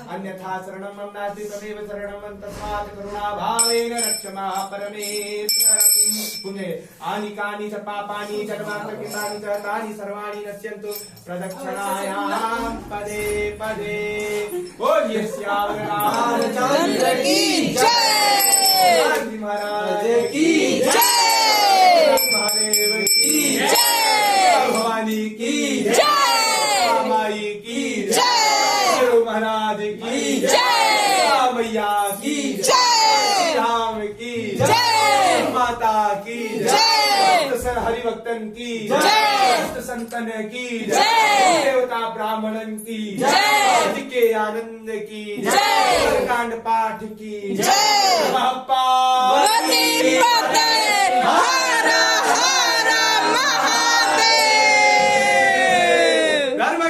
अन्यथा शरणं मम नास्ति तमेव शरणं तस्मात् करुणाभावेन रक्ष माः परमेश्वरम्। पुण्ये आनि कानि च पापानि जन्मान्तर्कृतानि च तानि सर्वाणि नश्यन्तु प्रदक्षिणायां पदे पदे। बोलिए श्याम रामचंद्र की जय, महाराज की जय, महादेव की जय, भवानी की जय, माई की जय, महाराज की जय, मैया की जय, राम की जय, माता की जय, सर हरिभक्तन की जय, संतन की जय, देवता ब्राह्मणन की जय, के आनंद की जय, कांड पाठ की जय, पार्वती पते हर हर महादेव। धर्म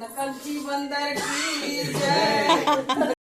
नकलची बंदर की जय